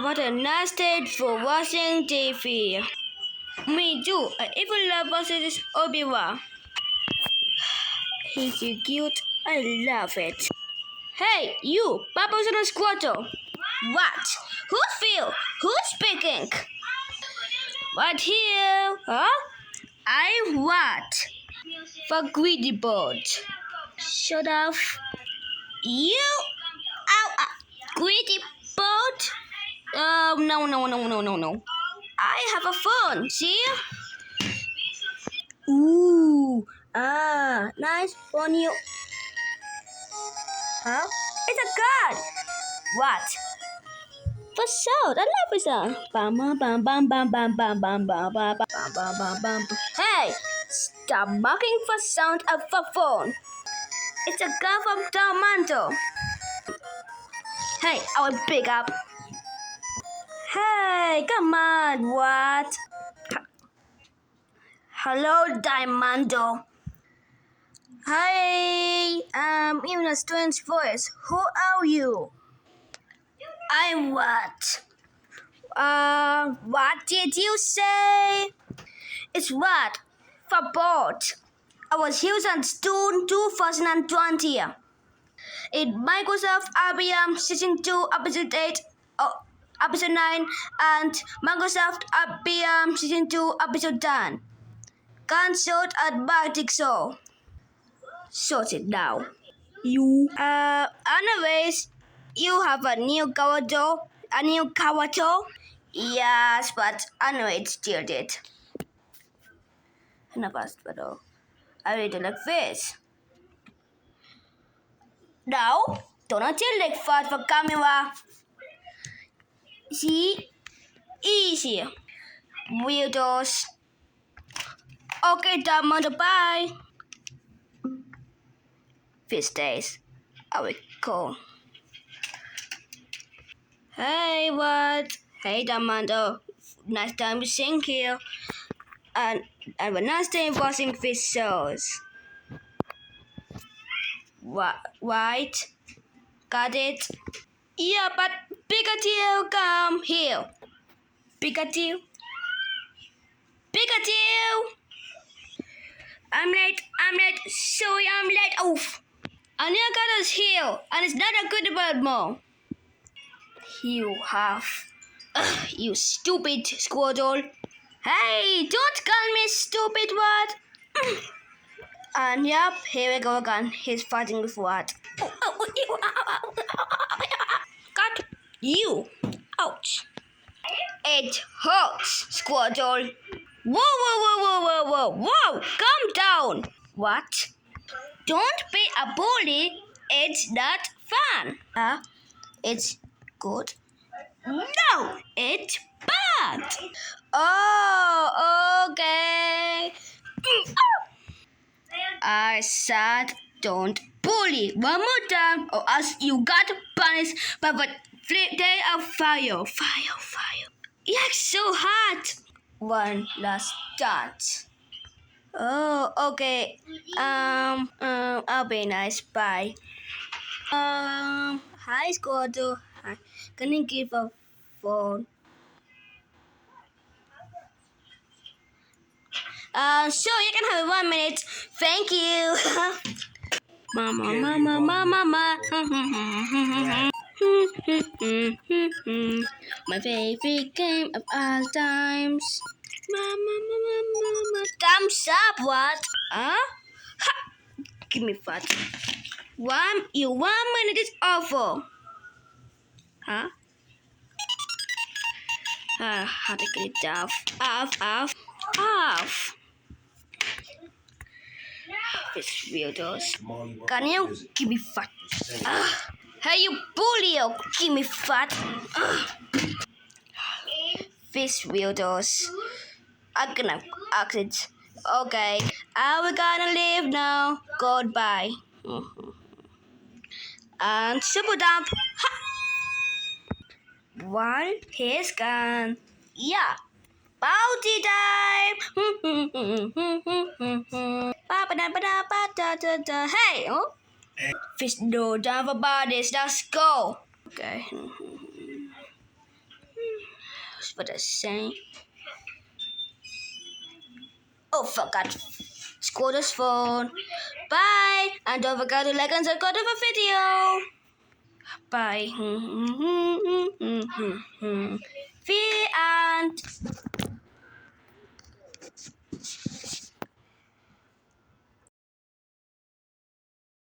what a nice day for watching TV. Me too. I even love watching this Obi-Wan. He's so cute. I love it. Hey, you, Papa's on a squatter. What? Who's Phil? Who's speaking? What here? Huh? I what? For greedy bird. Shut up. You? Ow, greedy bird? Oh, no. I have a phone, see? Ooh, nice phone you. Huh? It's a gun. What? For sound, I love it sound. Bam bam bam bam bam bam bam bam bam bam bam bam. Hey, stop barking for sound of a phone. It's a gun from Toronto. Hey, I will pick up. Hey, come on, what? Hello, Diamondo. Hi, in a strange voice. Who are you? I'm what? What did you say? It's what? For both. I was here since June 2020. In Microsoft IBM Season 2, Episode 8, Episode 9, and Microsoft IBM Season 2, Episode 10. Cancelled at Baltic Show. Sort it now. You. Anyways, you have a new character? A new character? Yes, but anyway, it's still dead. Hospital. I read it like this. No, don't tell like fast for camera. See? Easy. Weirdos. Okay, Diamond, bye. These days, I will go. Hey, what? Hey, Diamond. Nice time to sing here. And have a nice day watching these shows. Right? Got it? Yeah, but Pikachu, come here. Pikachu. I'm late. Sorry, I'm late. Oof. A new cat is here, and it's not a good bird more. You have. You stupid squirrel. Hey, don't call me stupid, what? And yep, here we go again. He's fighting with what? Cut you. Ouch. It hurts, squirrel. Whoa. Calm down. What? Don't be a bully. It's not fun. It's good. No, it's bad. Oh, okay. I said don't bully. One more time or else you got punished by the day of fire. Yuck, so hot. One last dance. Oh, okay. I'll be nice. Bye. Hi, Squirtle. Hi. Can you give a phone? Sure, you can have 1 minute. Thank you. Mama. My favorite game of all times. Mama. Thumbs up, what? Huh? Ha! Give me fat. 1 minute is awful. Huh? How to get it off. It's weirdos. Can you give me fat? Hey, you bully! Give me fat. These weirdos. I'm gonna exit. Okay, we're gonna leave now. Goodbye. And super dump. Ha! One, he's gone. Yeah. Bounty time! Hey! Oh? Fish no down for bodies, let's go! Okay. what I say. Oh, forgot. Score's phone. Bye, and don't forget to like and subscribe to the video. Bye. The end.